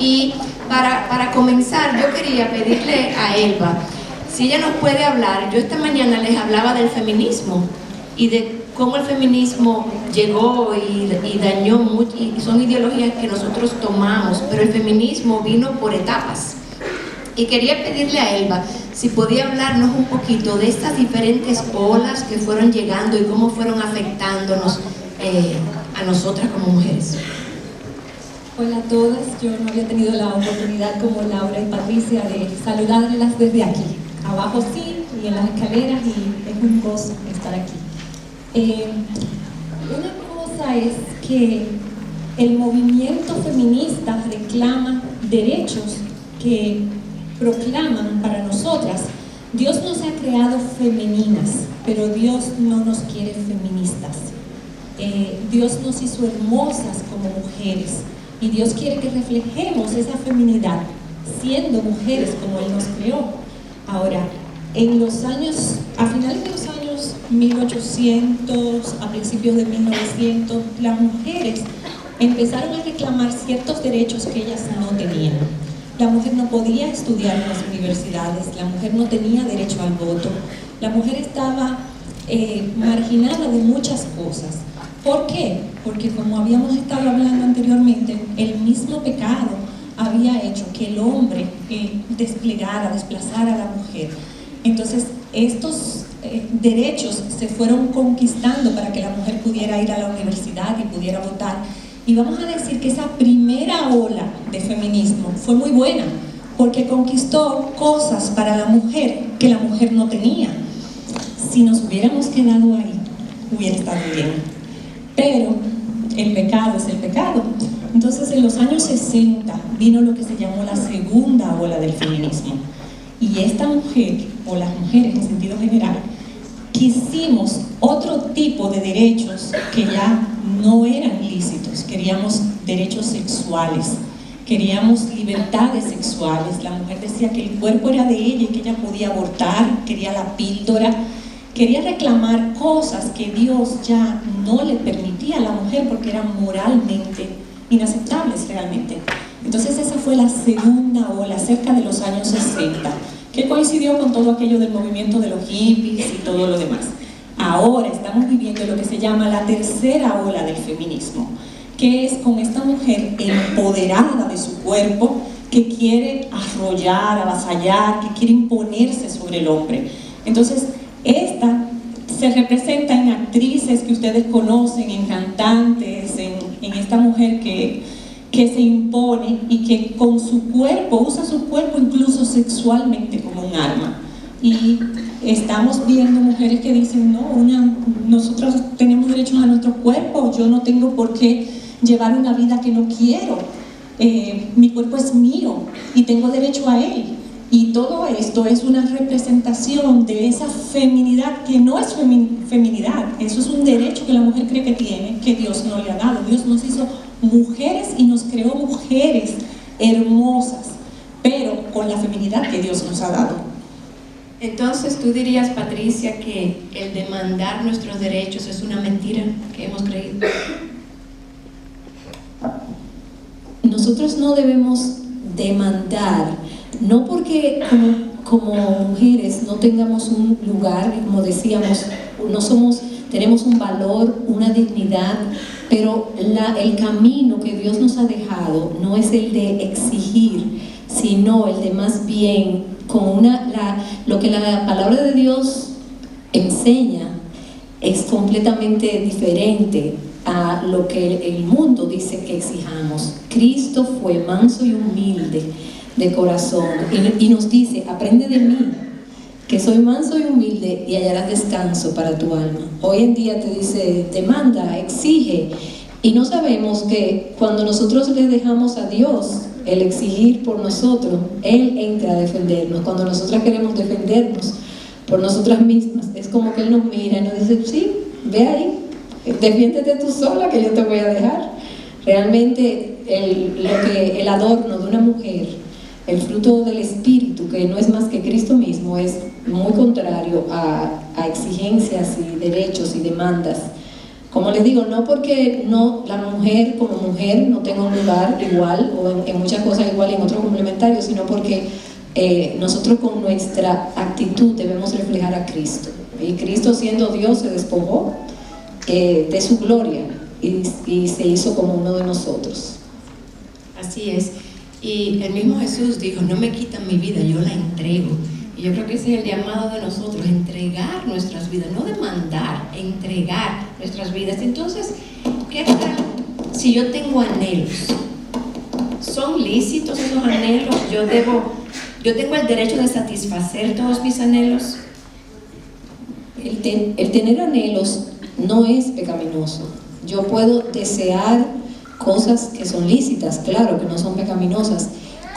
Y para comenzar, yo quería pedirle a Elba, si ella nos puede hablar. Yo esta mañana les hablaba del feminismo y de cómo el feminismo llegó y dañó mucho, y son ideologías que nosotros tomamos, pero el feminismo vino por etapas. Y quería pedirle a Elba si podía hablarnos un poquito de estas diferentes olas que fueron llegando y cómo fueron afectándonos a nosotras como mujeres. Hola a todas, yo no había tenido la oportunidad como Laura y Patricia de saludarlas desde aquí. Abajo sí, y en las escaleras, y es un gozo estar aquí. Una cosa es que el movimiento feminista reclama derechos que proclaman para nosotras. Dios nos ha creado femeninas, pero Dios no nos quiere feministas. Dios nos hizo hermosas como mujeres y Dios quiere que reflejemos esa feminidad siendo mujeres como Él nos creó. Ahora, a finales de los años 1800, a principios de 1900, las mujeres empezaron a reclamar ciertos derechos que ellas no tenían. La mujer no podía estudiar en las universidades, la mujer no tenía derecho al voto, la mujer estaba marginada de muchas cosas. ¿Por qué? Porque, como habíamos estado hablando anteriormente, el mismo pecado había hecho que el hombre desplazara a la mujer. Entonces, estos derechos se fueron conquistando para que la mujer pudiera ir a la universidad y pudiera votar. Y vamos a decir que esa primera ola de feminismo fue muy buena, porque conquistó cosas para la mujer que la mujer no tenía. Si nos hubiéramos quedado ahí, hubiera estado bien. Pero el pecado es el pecado. Entonces, en los años 60 vino lo que se llamó la segunda ola del feminismo. Y esta mujer, o las mujeres en sentido general, quisimos otro tipo de derechos que ya no eran lícitos. Queríamos derechos sexuales, queríamos libertades sexuales. La mujer decía que el cuerpo era de ella y que ella podía abortar, quería la píldora, quería reclamar cosas que Dios ya no le permitía a la mujer porque eran moralmente inaceptables realmente. Entonces esa fue la segunda ola, cerca de los años 60, que coincidió con todo aquello del movimiento de los hippies y todo lo demás. Ahora estamos viviendo lo que se llama la tercera ola del feminismo, que es con esta mujer empoderada de su cuerpo, que quiere arrollar, avasallar, que quiere imponerse sobre el hombre. Entonces, esta se representa en actrices que ustedes conocen, en cantantes, en esta mujer que se impone y que con su cuerpo, usa su cuerpo incluso sexualmente como un arma. Y estamos viendo mujeres que dicen, no, nosotros tenemos derechos a nuestro cuerpo, yo no tengo por qué llevar una vida que no quiero, mi cuerpo es mío y tengo derecho a él. Y todo esto es una representación de esa feminidad que no es feminidad, eso es un derecho que la mujer cree que tiene, que Dios no le ha dado. Dios nos hizo mujeres y nos creó mujeres hermosas, pero con la feminidad que Dios nos ha dado. Entonces, ¿tú dirías, Patricia, que el demandar nuestros derechos es una mentira que hemos creído? Nosotros no debemos demandar, no porque como mujeres no tengamos un lugar, como decíamos, tenemos un valor, una dignidad, pero el camino que Dios nos ha dejado no es el de exigir, sino el de más bien, lo que la palabra de Dios enseña es completamente diferente a lo que el mundo dice que exijamos. Cristo fue manso y humilde de corazón y nos dice, aprende de mí, que soy manso y humilde, y hallarás descanso para tu alma. Hoy en día te dice, demanda, exige, y no sabemos que cuando nosotros le dejamos a Dios el exigir por nosotros, Él entra a defendernos. Cuando nosotras queremos defendernos por nosotras mismas, es como que Él nos mira y nos dice, sí, ve ahí, defiéndete tú sola que yo te voy a dejar. Realmente el adorno de una mujer, el fruto del Espíritu, que no es más que Cristo mismo, es muy contrario a exigencias y derechos y demandas Como les digo, no porque no, la mujer como mujer no tenga un lugar igual, o en muchas cosas igual y en otros complementarios, sino porque nosotros con nuestra actitud debemos reflejar a Cristo. Y Cristo, siendo Dios, se despojó de su gloria y se hizo como uno de nosotros. Así es. Y el mismo Jesús dijo, no me quitan mi vida, yo la entrego. Y yo creo que ese es el llamado de nosotros, entregar nuestras vidas, no demandar, entregar nuestras vidas. Entonces, ¿qué tal si yo tengo anhelos? ¿Son lícitos esos anhelos? ¿Yo tengo el derecho de satisfacer todos mis anhelos? El tener anhelos no es pecaminoso. Yo puedo desear cosas que son lícitas, claro, que no son pecaminosas.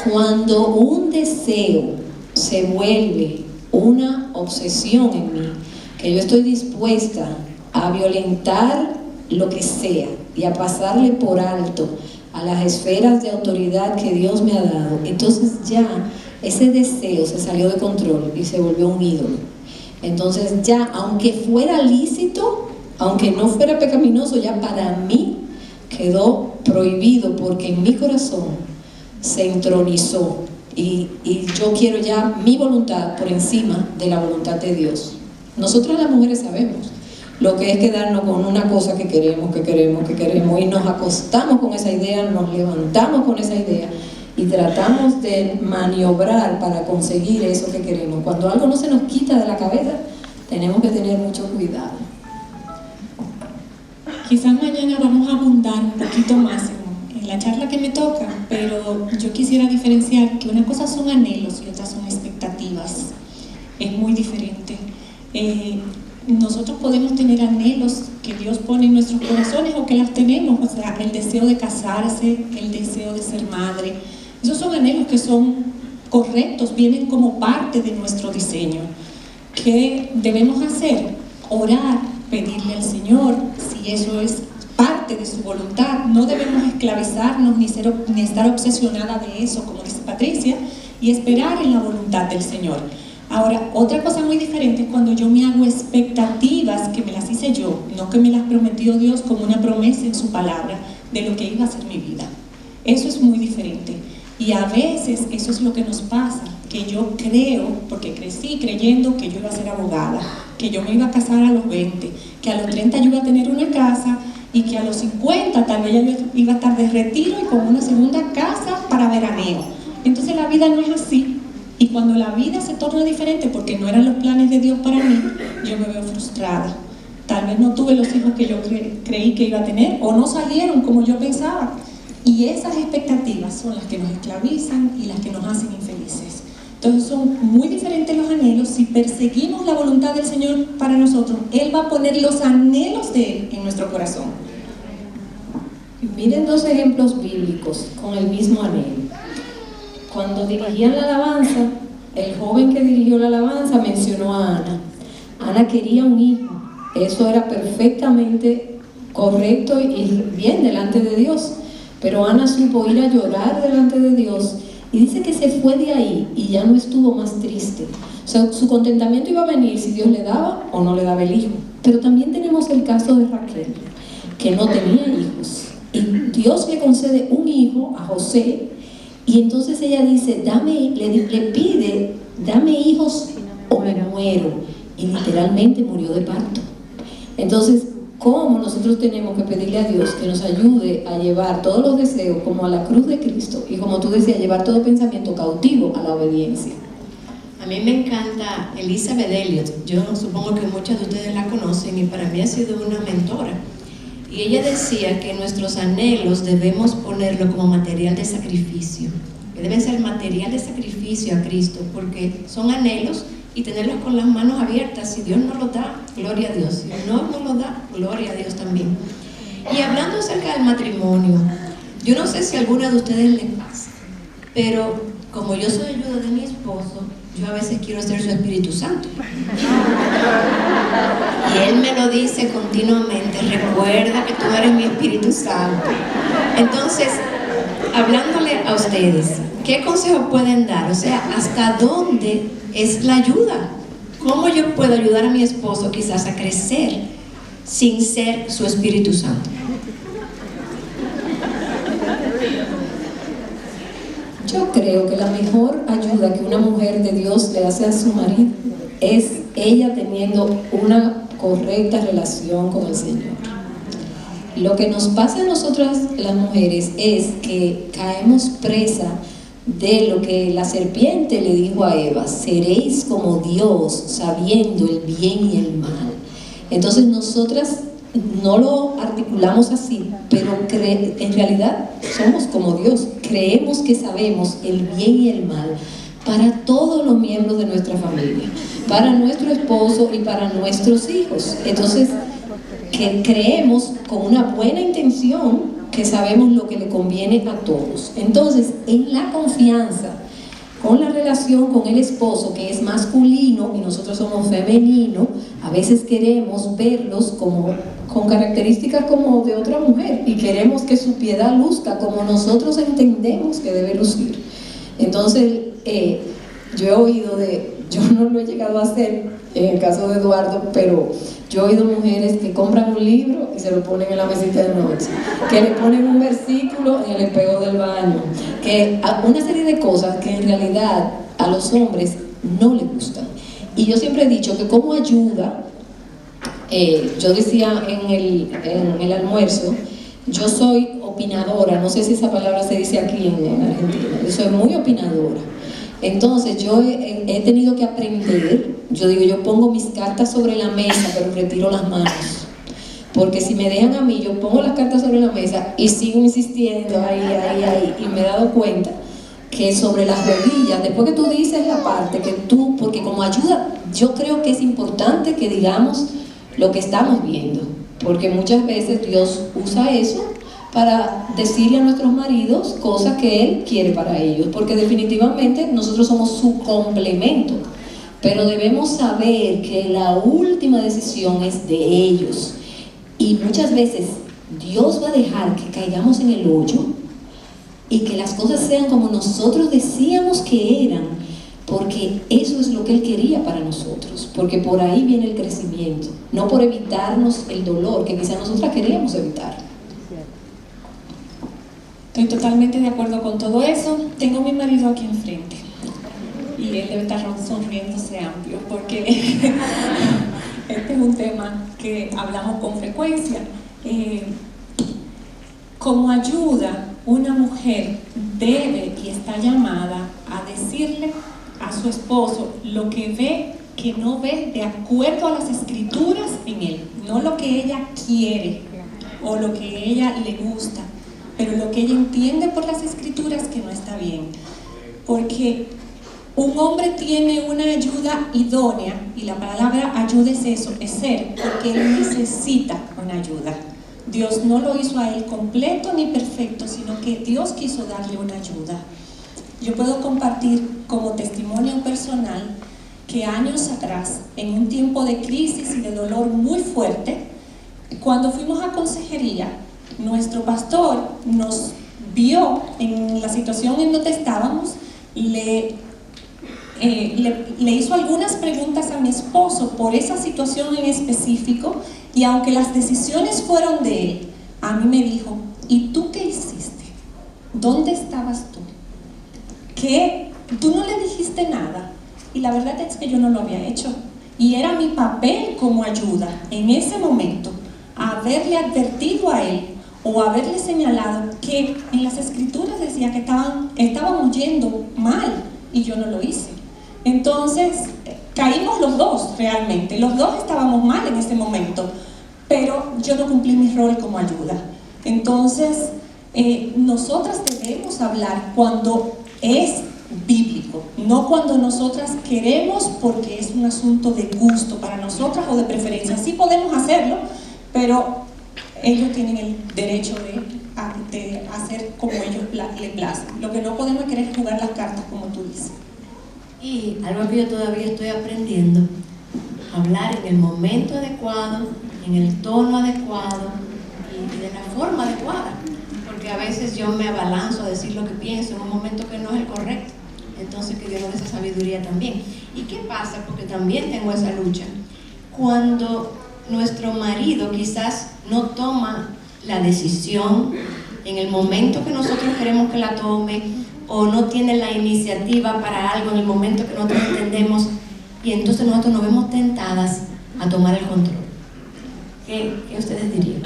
Cuando un deseo se vuelve una obsesión en mí, que yo estoy dispuesta a violentar lo que sea y a pasarle por alto a las esferas de autoridad que Dios me ha dado, entonces ya ese deseo se salió de control y se volvió un ídolo. Entonces ya, aunque fuera lícito, aunque no fuera pecaminoso, ya para mí quedó prohibido, porque en mi corazón se entronizó y yo quiero ya mi voluntad por encima de la voluntad de Dios. Nosotras las mujeres sabemos lo que es quedarnos con una cosa que queremos y nos acostamos con esa idea, nos levantamos con esa idea y tratamos de maniobrar para conseguir eso que queremos. Cuando algo no se nos quita de la cabeza, tenemos que tener mucho cuidado. Quizás mañana vamos a abundar un poquito más en la charla que me toca, pero yo quisiera diferenciar que una cosa son anhelos y otras son expectativas. Es muy diferente. Nosotros podemos tener anhelos que Dios pone en nuestros corazones o que las tenemos, o sea, el deseo de casarse, el deseo de ser madre. Esos son anhelos que son correctos, vienen como parte de nuestro diseño. ¿Qué debemos hacer? Orar, pedirle al Señor si eso es parte de su voluntad. No debemos esclavizarnos ni estar obsesionada de eso, como dice Patricia, y esperar en la voluntad del Señor. Ahora, otra cosa muy diferente es cuando yo me hago expectativas que me las hice yo, no que me las prometió Dios como una promesa en su palabra de lo que iba a ser mi vida. Eso es muy diferente. Y a veces eso es lo que nos pasa, que yo creo, porque crecí creyendo que yo iba a ser abogada, que yo me iba a casar a los 20, que a los 30 yo iba a tener una casa y que a los 50 tal vez yo iba a estar de retiro y con una segunda casa para veraneo. Entonces la vida no es así. Y cuando la vida se torna diferente porque no eran los planes de Dios para mí, yo me veo frustrada. Tal vez no tuve los hijos que yo creí que iba a tener o no salieron como yo pensaba. Y esas expectativas son las que nos esclavizan y las que nos hacen infelices. Entonces son muy diferentes los anhelos. Si perseguimos la voluntad del Señor para nosotros, Él va a poner los anhelos de Él en nuestro corazón. Miren dos ejemplos bíblicos con el mismo anhelo. Cuando dirigían la alabanza, el joven que dirigió la alabanza mencionó a Ana. Ana quería un hijo. Eso era perfectamente correcto y bien delante de Dios. Pero Ana supo ir a llorar delante de Dios y dice que se fue de ahí y ya no estuvo más triste. O sea, su contentamiento iba a venir si Dios le daba o no le daba el hijo. Pero también tenemos el caso de Raquel, que no tenía hijos. Y Dios le concede un hijo a José. Y entonces ella dice, le pide, dame hijos o me muero. Y literalmente murió de parto. Entonces, ¿cómo nosotros tenemos que pedirle a Dios que nos ayude a llevar todos los deseos como a la cruz de Cristo? Y como tú decías, llevar todo pensamiento cautivo a la obediencia. A mí me encanta Elizabeth Elliot. Yo supongo que muchas de ustedes la conocen y para mí ha sido una mentora. Y ella decía que nuestros anhelos debemos ponerlo como material de sacrificio, que deben ser material de sacrificio a Cristo, porque son anhelos y tenerlos con las manos abiertas. Si Dios nos lo da, gloria a Dios. Si no nos lo da, gloria a Dios también. Y hablando acerca del matrimonio, yo no sé si a alguna de ustedes les pasa, pero como yo soy ayuda de mi esposo, yo a veces quiero ser su Espíritu Santo. Y él me lo dice continuamente, recuerda que tú eres mi Espíritu Santo. Entonces, hablándole a ustedes, ¿qué consejo pueden dar? O sea, ¿hasta dónde es la ayuda? ¿Cómo yo puedo ayudar a mi esposo quizás a crecer sin ser su Espíritu Santo? Yo creo que la mejor ayuda que una mujer de Dios le hace a su marido es ella teniendo una correcta relación con el Señor. Lo que nos pasa a nosotras las mujeres es que caemos presa de lo que la serpiente le dijo a Eva: seréis como Dios, sabiendo el bien y el mal. Entonces nosotras no lo articulamos así, pero en realidad somos como Dios. Creemos que sabemos el bien y el mal para todos los miembros de nuestra familia, para nuestro esposo y para nuestros hijos. Entonces, que creemos con una buena intención que sabemos lo que le conviene a todos. Entonces, en la confianza, con la relación con el esposo, que es masculino y nosotros somos femeninos, a veces queremos verlos como con características como de otra mujer y queremos que su piedad luzca como nosotros entendemos que debe lucir. Entonces, yo he oído yo no lo he llegado a hacer en el caso de Eduardo, pero yo he oído mujeres que compran un libro y se lo ponen en la mesita de noche, que le ponen un versículo en el espejo del baño, que una serie de cosas que en realidad a los hombres no les gustan. Y yo siempre he dicho que como ayuda, yo decía en el almuerzo, yo soy opinadora, no sé si esa palabra se dice aquí en Argentina, yo soy muy opinadora. Entonces yo he tenido que aprender, yo pongo mis cartas sobre la mesa, pero retiro las manos. Porque si me dejan a mí, yo pongo las cartas sobre la mesa y sigo insistiendo ahí, y me he dado cuenta que sobre las rodillas, después que tú dices la parte que tú, porque como ayuda, yo creo que es importante que digamos lo que estamos viendo, porque muchas veces Dios usa eso para decirle a nuestros maridos cosas que Él quiere para ellos, porque definitivamente nosotros somos su complemento, pero debemos saber que la última decisión es de ellos, y muchas veces Dios va a dejar que caigamos en el hoyo y que las cosas sean como nosotros decíamos que eran, porque eso es lo que Él quería para nosotros, porque por ahí viene el crecimiento, no por evitarnos el dolor que quizás nosotras queríamos evitar. Estoy totalmente de acuerdo con todo eso. Tengo a mi marido aquí enfrente y él debe estar sonriéndose amplio porque este es un tema que hablamos con frecuencia. Como ayuda, una mujer debe y está llamada a decirle a su esposo lo que ve, que no ve de acuerdo a las escrituras en él, no lo que ella quiere o lo que ella le gusta, pero lo que ella entiende por las escrituras que no está bien. Porque un hombre tiene una ayuda idónea, y la palabra ayuda es eso, es ser, porque él necesita una ayuda. Dios no lo hizo a él completo ni perfecto, sino que Dios quiso darle una ayuda. Yo puedo compartir como testimonio personal que años atrás, en un tiempo de crisis y de dolor muy fuerte, cuando fuimos a consejería, nuestro pastor nos vio en la situación en donde estábamos, le hizo algunas preguntas a mi esposo por esa situación en específico, y aunque las decisiones fueron de él, a mí me dijo: ¿y tú qué hiciste? ¿Dónde estabas tú? ¿Qué? Tú no le dijiste nada. Y la verdad es que yo no lo había hecho, y era mi papel como ayuda en ese momento haberle advertido a él o haberle señalado que en las escrituras decía que estábamos yendo mal, y yo no lo hice. Entonces caímos los dos, realmente los dos estábamos mal en ese momento, pero yo no cumplí mi rol como ayuda. Entonces nosotras debemos hablar cuando es bíblico, no cuando nosotras queremos porque es un asunto de gusto para nosotras o de preferencia. Sí podemos hacerlo, pero ellos tienen el derecho de hacer como ellos les plazca. Lo que no podemos querer es jugar las cartas, como tú dices. Y algo que yo todavía estoy aprendiendo: hablar en el momento adecuado, en el tono adecuado y de la forma adecuada, porque a veces yo me abalanzo a decir lo que pienso en un momento que no es el correcto. Entonces que Dios nos dé esa sabiduría también. ¿Y qué pasa? Porque también tengo esa lucha. Cuando nuestro marido quizás no toma la decisión en el momento que nosotros queremos que la tome, o no tiene la iniciativa para algo en el momento que nosotros entendemos, y entonces nosotros nos vemos tentadas a tomar el control. ¿Qué ustedes dirían?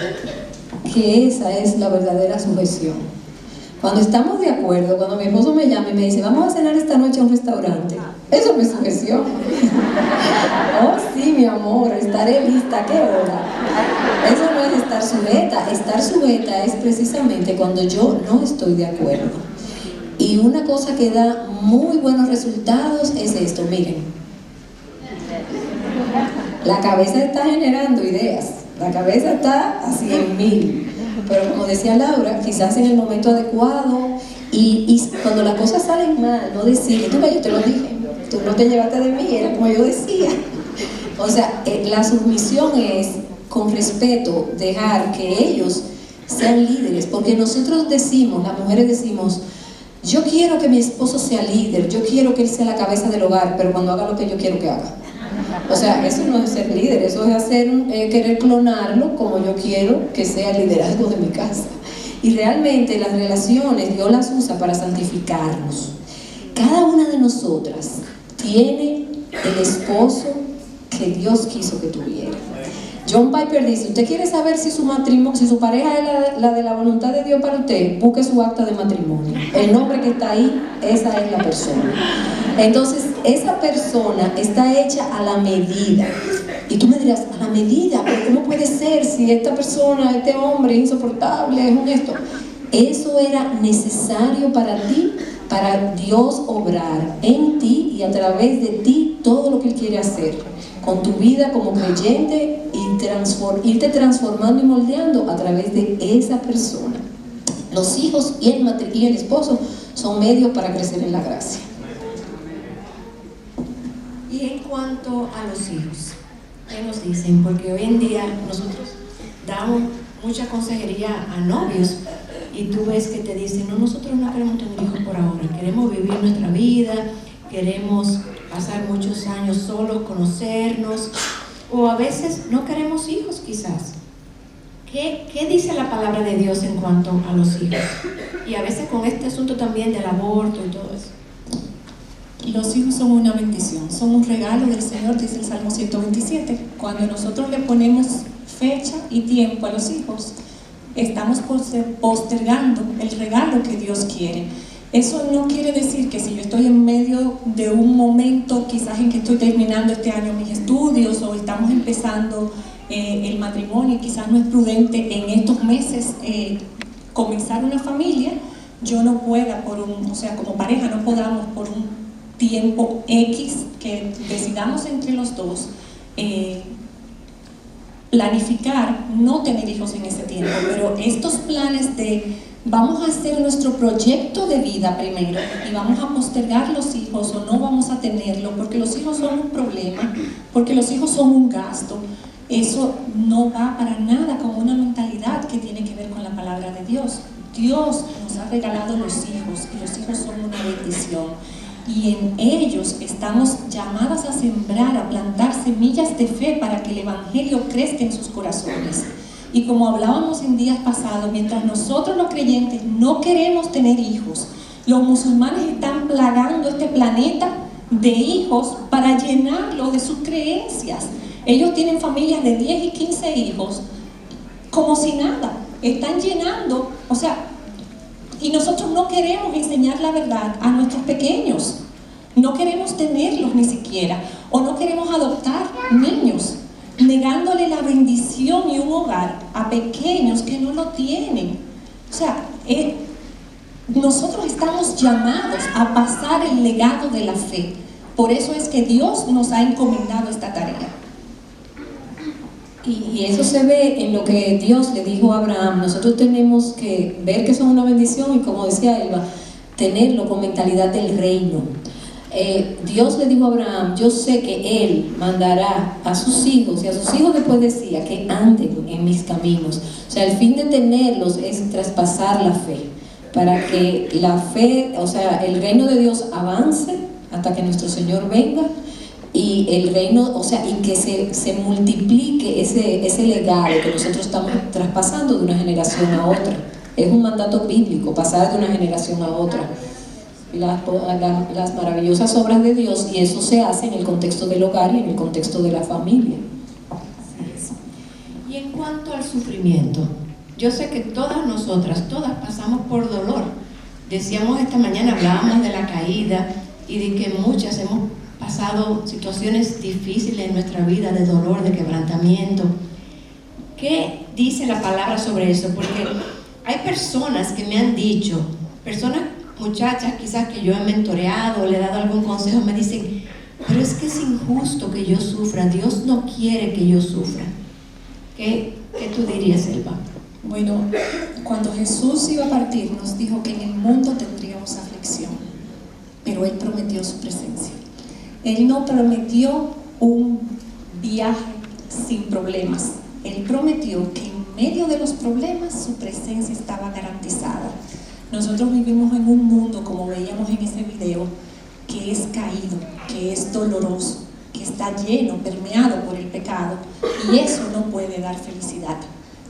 Que esa es la verdadera sujeción. Cuando estamos de acuerdo, cuando mi esposo me llama y me dice, vamos a cenar esta noche a un restaurante, eso no es sujeción. Oh, sí, mi amor, estaré lista, ¿a qué hora? Eso no es estar sujeta. Estar sujeta es precisamente cuando yo no estoy de acuerdo. Y una cosa que da muy buenos resultados es esto, miren. La cabeza está generando ideas, la cabeza está a 100.000. Pero como decía Laura, quizás en el momento adecuado, y cuando las cosas salen mal, no decir, tú ves, yo te lo dije, tú no te llevaste de mí, era como yo decía. O sea, la sumisión es, con respeto, dejar que ellos sean líderes, porque nosotros decimos, las mujeres decimos, yo quiero que mi esposo sea líder, yo quiero que él sea la cabeza del hogar, pero cuando haga lo que yo quiero que haga. O sea, eso no es ser líder, eso es querer clonarlo como yo quiero que sea el liderazgo de mi casa. Y realmente las relaciones Dios las usa para santificarnos. Cada una de nosotras tiene el esposo que Dios quiso que tuviera. John Piper dice, usted quiere saber si su matrimonio, si su pareja es la de la voluntad de Dios para usted, busque su acta de matrimonio. El nombre que está ahí, esa es la persona. Entonces, esa persona está hecha a la medida. Y tú me dirás, a la medida, pero ¿cómo puede ser si esta persona, este hombre es insoportable, es honesto? Eso era necesario para ti, para Dios obrar en ti y a través de ti todo lo que Él quiere hacer con tu vida como creyente y irte transformando y moldeando a través de esa persona. Los hijos y el esposo son medios para crecer en la gracia. Y en cuanto a los hijos, ¿qué nos dicen? Porque hoy en día nosotros damos mucha consejería a novios y tú ves que te dicen, no, nosotros no queremos tener hijos por ahora, queremos vivir nuestra vida, queremos pasar muchos años solos, conocernos, o a veces no queremos hijos quizás. ¿Qué dice la palabra de Dios en cuanto a los hijos? Y a veces con este asunto también del aborto y todo eso. Los hijos son una bendición, son un regalo del Señor, dice el Salmo 127. Cuando nosotros le ponemos fecha y tiempo a los hijos, estamos postergando el regalo que Dios quiere. Eso no quiere decir que si yo estoy en medio de un momento, quizás en que estoy terminando este año mis estudios o estamos empezando el matrimonio y quizás no es prudente en estos meses comenzar una familia, yo no pueda como pareja no podamos por un tiempo X que decidamos entre los dos planificar no tener hijos en ese tiempo, pero estos planes de vamos a hacer nuestro proyecto de vida primero y vamos a postergar los hijos o no vamos a tenerlo porque los hijos son un problema, porque los hijos son un gasto. Eso no va para nada con una mentalidad que tiene que ver con la palabra de Dios. Dios nos ha regalado los hijos y los hijos son una bendición. Y en ellos estamos llamadas a sembrar, a plantar semillas de fe para que el Evangelio crezca en sus corazones. Y como hablábamos en días pasados, mientras nosotros los creyentes no queremos tener hijos, los musulmanes están plagando este planeta de hijos para llenarlo de sus creencias. Ellos tienen familias de 10 y 15 hijos como si nada, están llenando, y nosotros no queremos enseñar la verdad a nuestros pequeños, no queremos tenerlos ni siquiera, o no queremos adoptar niños, negándole la bendición y un hogar a pequeños que no lo tienen. Nosotros estamos llamados a pasar el legado de la fe. Por eso es que Dios nos ha encomendado esta tarea. Y eso se ve en lo que Dios le dijo a Abraham. Nosotros tenemos que ver que son una bendición y, como decía Elba, tenerlo con mentalidad del reino. Dios le dijo a Abraham, yo sé que Él mandará a sus hijos, y a sus hijos después decía que anden en mis caminos. O sea, el fin de tenerlos es traspasar la fe, para que la fe, el reino de Dios avance hasta que nuestro Señor venga, y el reino, o sea, y que se multiplique ese legado que nosotros estamos traspasando de una generación a otra. Es un mandato bíblico, pasar de una generación a otra. Las maravillosas obras de Dios, y eso se hace en el contexto del hogar y en el contexto de la familia. Y en cuanto al sufrimiento, yo sé que todas nosotras, todas pasamos por dolor. Decíamos esta mañana, hablábamos de la caída y de que muchas hemos pasado situaciones difíciles en nuestra vida, de dolor, de quebrantamiento. ¿Qué dice la palabra sobre eso? Porque hay personas que me han dicho, muchachas quizás que yo he mentoreado, le he dado algún consejo, me dicen, pero es que es injusto que yo sufra, Dios no quiere que yo sufra. ¿Qué tú dirías, Elba? Bueno, cuando Jesús iba a partir, nos dijo que en el mundo tendríamos aflicción, pero Él prometió su presencia. Él no prometió un viaje sin problemas. Él prometió que en medio de los problemas su presencia estaba garantizada. Nosotros vivimos en un mundo, como veíamos en ese video, que es caído, que es doloroso, que está lleno, permeado por el pecado, y eso no puede dar felicidad.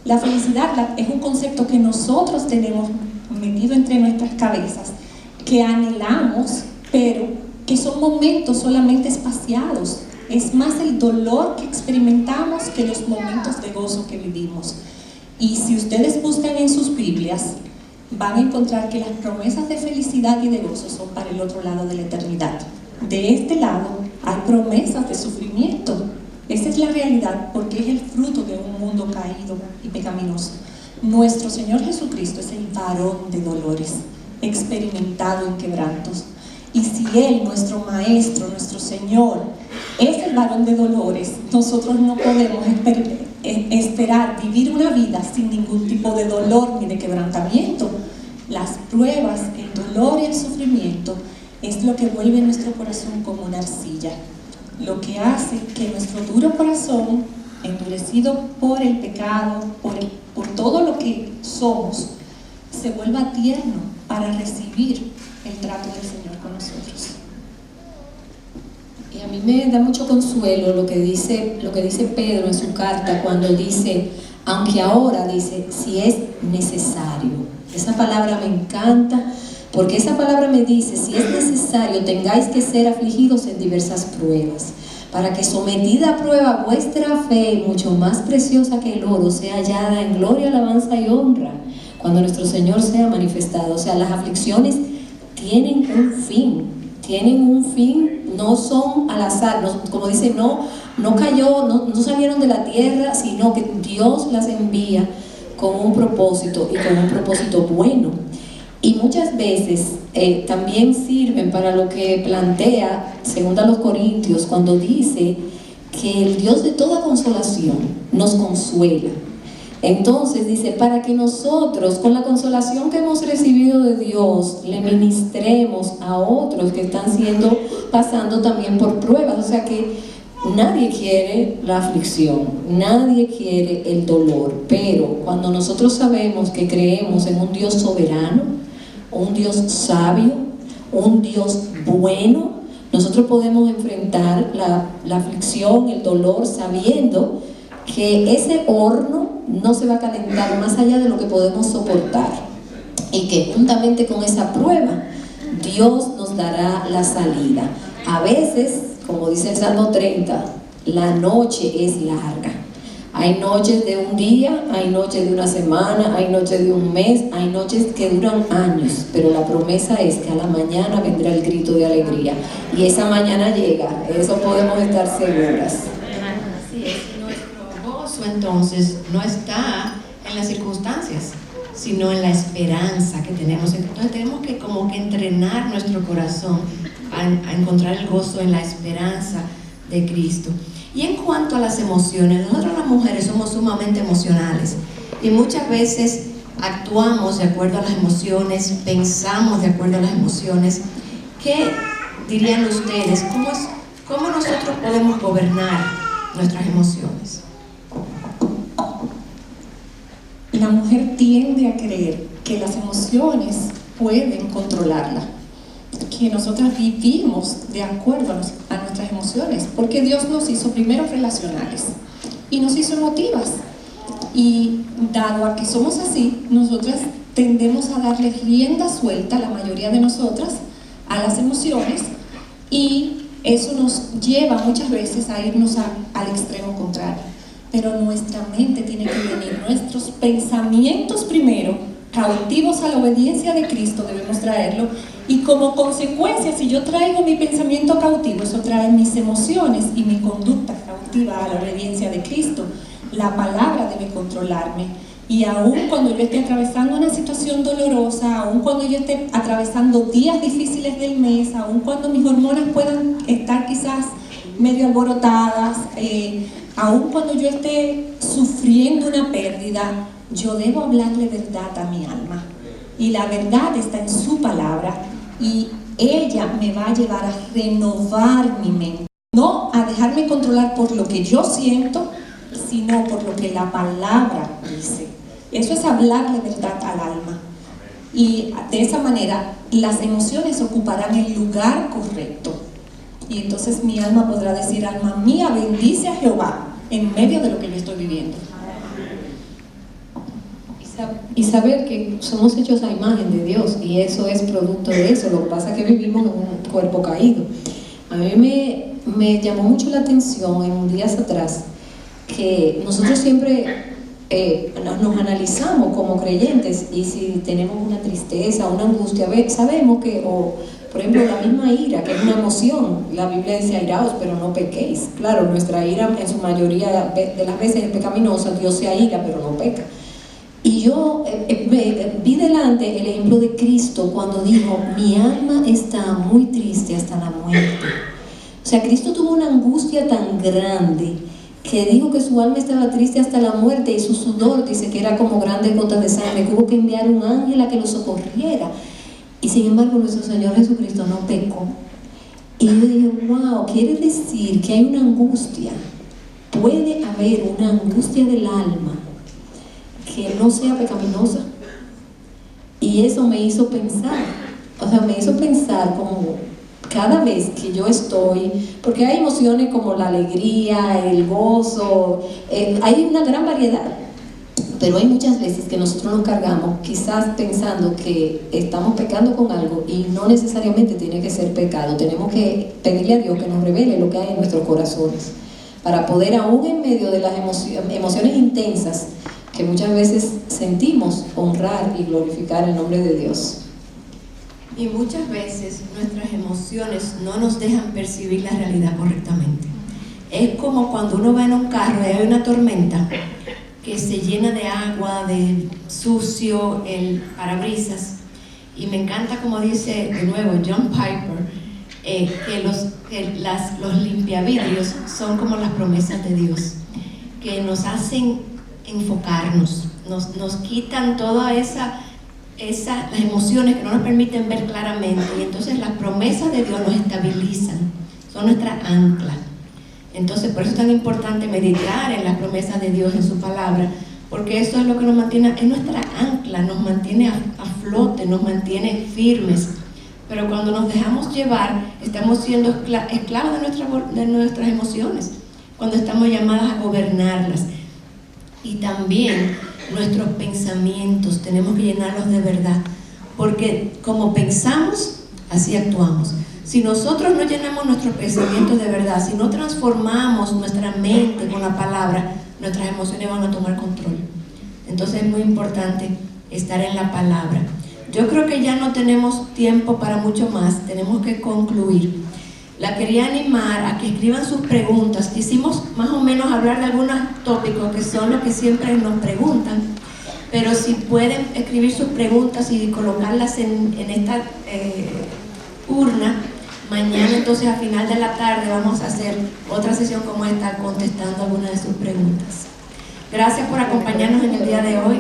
La felicidad es un concepto que nosotros tenemos metido entre nuestras cabezas, que anhelamos, pero que son momentos solamente espaciados. Es más el dolor que experimentamos que los momentos de gozo que vivimos. Y si ustedes buscan en sus Biblias, van a encontrar que las promesas de felicidad y de gozo son para el otro lado de la eternidad. De este lado hay promesas de sufrimiento. Esa es la realidad, porque es el fruto de un mundo caído y pecaminoso. Nuestro Señor Jesucristo es el varón de dolores, experimentado en quebrantos. Y si Él, nuestro Maestro, nuestro Señor, es el varón de dolores, nosotros no podemos esperar vivir una vida sin ningún tipo de dolor ni de quebrantamiento. Las pruebas, el dolor y el sufrimiento es lo que vuelve nuestro corazón como una arcilla, lo que hace que nuestro duro corazón, endurecido por el pecado, por todo lo que somos, se vuelva tierno para recibir el trato del Señor con nosotros. Y a mí me da mucho consuelo lo que dice Pedro en su carta, cuando dice, aunque ahora, dice, si es necesario. Esa palabra me encanta, porque esa palabra me dice, si es necesario, tengáis que ser afligidos en diversas pruebas, para que sometida a prueba vuestra fe, mucho más preciosa que el oro, sea hallada en gloria, alabanza y honra, cuando nuestro Señor sea manifestado. O sea, las aflicciones tienen un fin, no son al azar, como dice, no salieron de la tierra, sino que Dios las envía con un propósito, y con un propósito bueno. Y muchas veces también sirven para lo que plantea 2 Corintios, cuando dice que el Dios de toda consolación nos consuela. Entonces dice, para que nosotros, con la consolación que hemos recibido de Dios, le ministremos a otros que están pasando también por pruebas. O sea que nadie quiere la aflicción, nadie quiere el dolor, pero cuando nosotros sabemos que creemos en un Dios soberano, un Dios sabio, un Dios bueno, nosotros podemos enfrentar la aflicción, el dolor, sabiendo que ese horno no se va a calentar más allá de lo que podemos soportar, y que juntamente con esa prueba Dios nos dará la salida. A veces, como dice el Salmo 30, la noche es larga. Hay noches de un día, hay noches de una semana, hay noches de un mes, hay noches que duran años, pero la promesa es que a la mañana vendrá el grito de alegría, y esa mañana llega, eso podemos estar seguras. Así es. Nuestro gozo entonces no está en las circunstancias, sino en la esperanza que tenemos. Entonces tenemos que como que entrenar nuestro corazón a encontrar el gozo en la esperanza de Cristo. Y en cuanto a las emociones, nosotros las mujeres somos sumamente emocionales y muchas veces actuamos de acuerdo a las emociones, pensamos de acuerdo a las emociones. ¿Qué dirían ustedes? ¿Cómo nosotros podemos gobernar nuestras emociones? La mujer tiende a creer que las emociones pueden controlarla. que nosotras vivimos de acuerdo a nuestras emociones, porque Dios nos hizo primero relacionales y nos hizo emotivas. Y dado a que somos así, nosotras tendemos a darle rienda suelta, la mayoría de nosotras, a las emociones, y eso nos lleva muchas veces a irnos al extremo contrario. Pero nuestra mente tiene que venir, nuestros pensamientos primero, cautivos a la obediencia de Cristo, debemos traerlo, y como consecuencia, si yo traigo mi pensamiento cautivo, eso trae mis emociones y mi conducta cautiva a la obediencia de Cristo. La palabra debe controlarme, y aun cuando yo esté atravesando una situación dolorosa, aun cuando yo esté atravesando días difíciles del mes, aun cuando mis hormonas puedan estar quizás medio alborotadas, aun cuando yo esté sufriendo una pérdida, yo debo hablarle verdad a mi alma, y la verdad está en su palabra, y ella me va a llevar a renovar mi mente, no a dejarme controlar por lo que yo siento, sino por lo que la palabra dice. Eso es hablarle verdad al alma, y de esa manera las emociones ocuparán el lugar correcto, y entonces mi alma podrá decir: alma mía, bendice a Jehová en medio de lo que yo estoy viviendo. Y saber que somos hechos a imagen de Dios, y eso es producto de eso. Lo que pasa es que vivimos en un cuerpo caído. A mí me llamó mucho la atención en días atrás que nosotros siempre nos analizamos como creyentes, y si tenemos una tristeza, una angustia, sabemos que, por ejemplo, la misma ira, que es una emoción, la Biblia dice: airaos, pero no pequéis. Claro, nuestra ira en su mayoría de las veces es pecaminosa. Dios se aira, pero no peca. Y yo vi delante el ejemplo de Cristo cuando dijo: mi alma está muy triste hasta la muerte. O sea, Cristo tuvo una angustia tan grande que dijo que su alma estaba triste hasta la muerte, y su sudor dice que era como grandes gotas de sangre, que hubo que enviar un ángel a que lo socorriera. Y sin embargo, nuestro Señor Jesucristo no pecó. Y yo dije: wow, quiere decir que hay una angustia, puede haber una angustia del alma que no sea pecaminosa. Y eso me hizo pensar, como cada vez que yo estoy, porque hay emociones como la alegría, el gozo, hay una gran variedad, pero hay muchas veces que nosotros nos cargamos quizás pensando que estamos pecando con algo, y no necesariamente tiene que ser pecado. Tenemos que pedirle a Dios que nos revele lo que hay en nuestros corazones, para poder, aún en medio de las emociones intensas que muchas veces sentimos, honrar y glorificar el nombre de Dios. Y muchas veces nuestras emociones no nos dejan percibir la realidad correctamente. Es como cuando uno va en un carro y hay una tormenta que se llena de agua, de sucio, el parabrisas. Y me encanta como dice de nuevo John Piper, que los limpiavidrios son como las promesas de Dios, que nos hacen enfocarnos, nos quitan todas las emociones que no nos permiten ver claramente, y entonces las promesas de Dios nos estabilizan, son nuestra ancla. Entonces por eso es tan importante meditar en las promesas de Dios, en su palabra, porque eso es lo que nos mantiene, es nuestra ancla, nos mantiene a flote, nos mantiene firmes. Pero cuando nos dejamos llevar, estamos siendo esclavos de nuestras emociones, cuando estamos llamadas a gobernarlas. Y también nuestros pensamientos tenemos que llenarlos de verdad, porque como pensamos, así actuamos. Si nosotros no llenamos nuestros pensamientos de verdad, si no transformamos nuestra mente con la palabra, nuestras emociones van a tomar control. Entonces es muy importante estar en la palabra. Yo creo que ya no tenemos tiempo para mucho más, tenemos que concluir. La quería animar a que escriban sus preguntas. Quisimos más o menos hablar de algunos tópicos que son los que siempre nos preguntan, pero si pueden escribir sus preguntas y colocarlas en esta urna, mañana entonces a final de la tarde vamos a hacer otra sesión como esta, contestando algunas de sus preguntas. Gracias por acompañarnos en el día de hoy.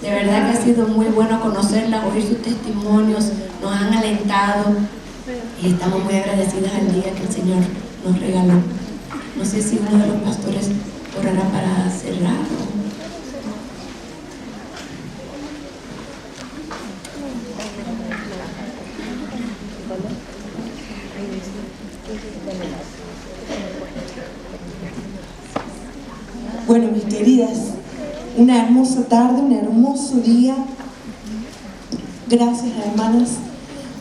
De verdad que ha sido muy bueno conocerla, oír sus testimonios, nos han alentado y estamos muy agradecidas al día que el Señor nos regaló. No sé si uno de los pastores orará para cerrar. Bueno, mis queridas, una hermosa tarde, un hermoso día. Gracias, hermanas.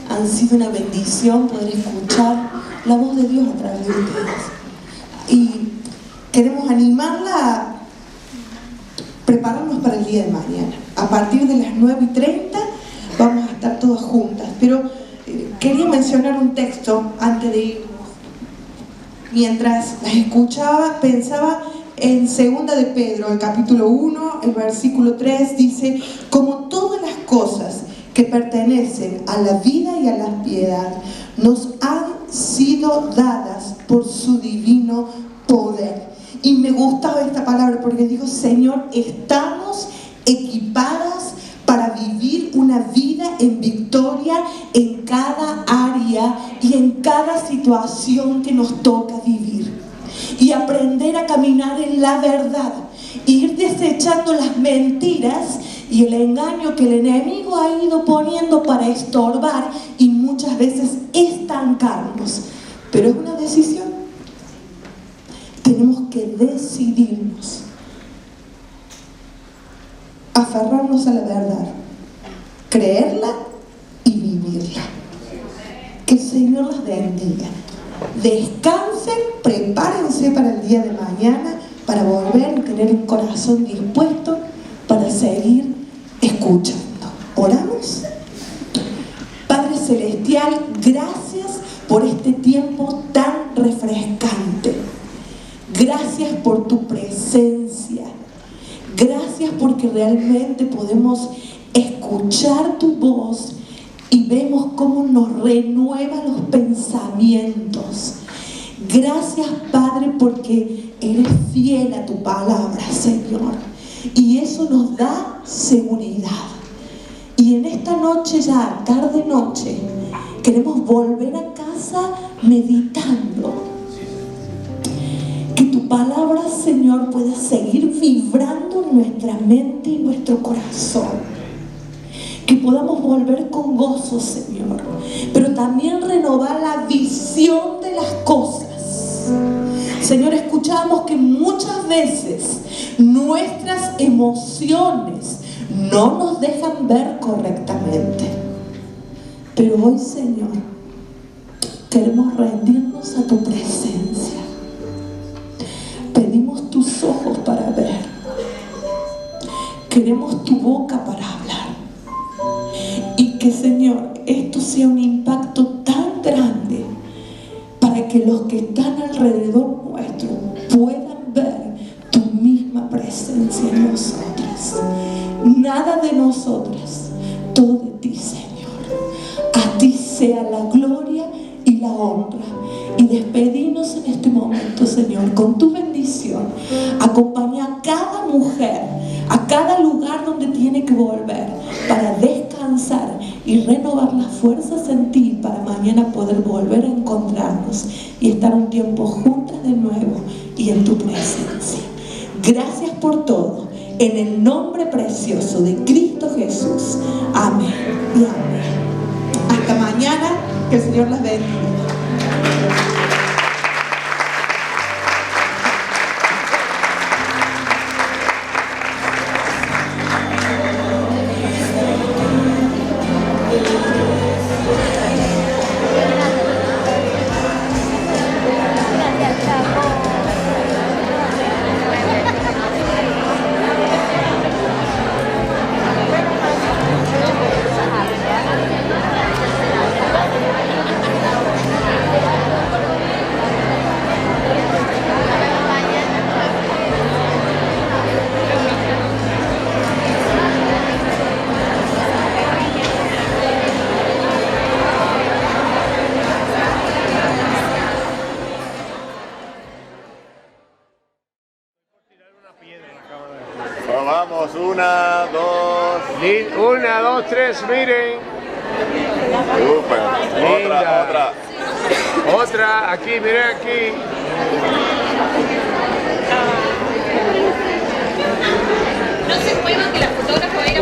Han sido una bendición poder escuchar la voz de Dios a través de ustedes. Y queremos animarla a prepararnos para el día de mañana. A partir de las 9:30 vamos a estar todas juntas. Pero quería mencionar un texto antes de irnos. Mientras las escuchaba, pensaba en 2 de Pedro, el capítulo 1, el versículo 3, dice: como todas las cosas que pertenecen a la vida y a la piedad nos han sido dadas por su divino poder. Y me gustaba esta palabra porque digo: Señor, estamos equipadas para vivir una vida en victoria en cada área y en cada situación que nos toca vivir. Y aprender a caminar en la verdad, ir desechando las mentiras y el engaño que el enemigo ha ido poniendo para estorbar y muchas veces estancarnos. Pero es una decisión. Tenemos que decidirnos, aferrarnos a la verdad, creerla y vivirla. Que el Señor las bendiga. Descansen, prepárense para el día de mañana, para volver a tener un corazón dispuesto para seguir escuchando. ¿Oramos? Padre Celestial, gracias por este tiempo tan refrescante. Gracias por tu presencia. Gracias porque realmente podemos escuchar tu voz y vemos cómo nos renueva los pensamientos. Gracias, Padre, porque eres fiel a tu palabra, Señor. Y eso nos da seguridad. Y en esta noche ya, tarde-noche, queremos volver a casa meditando. Que tu palabra, Señor, pueda seguir vibrando en nuestra mente y nuestro corazón. Que podamos volver con gozo, Señor, pero también renovar la visión de las cosas. Señor, escuchamos que muchas veces nuestras emociones no nos dejan ver correctamente. Pero hoy, Señor, queremos rendirnos a tu presencia. Pedimos tus ojos para ver. Queremos tu boca para hablar. Y que, Señor, esto sea un impacto tan grande para que los que están alrededor nuestro puedan ver tu misma presencia en nosotras. Nada de nosotras, todo de ti, Señor. A ti sea la gloria y la honra. Y despedimos en este momento, Señor, con tu bendición. Acompaña a cada mujer, a cada lugar donde tiene que volver, para descansar y renovar las fuerzas en ti, para mañana poder volver a encontrarnos y estar un tiempo juntas de nuevo y en tu presencia. Gracias por todo, en el nombre precioso de Cristo Jesús. Amén y amén. Hasta mañana, que el Señor las bendiga. Vamos, 1, 2. 1, 2, 3, miren. Super. Linda. Otra, aquí, miren aquí. No se muevan que la fotógrafa va a ir a...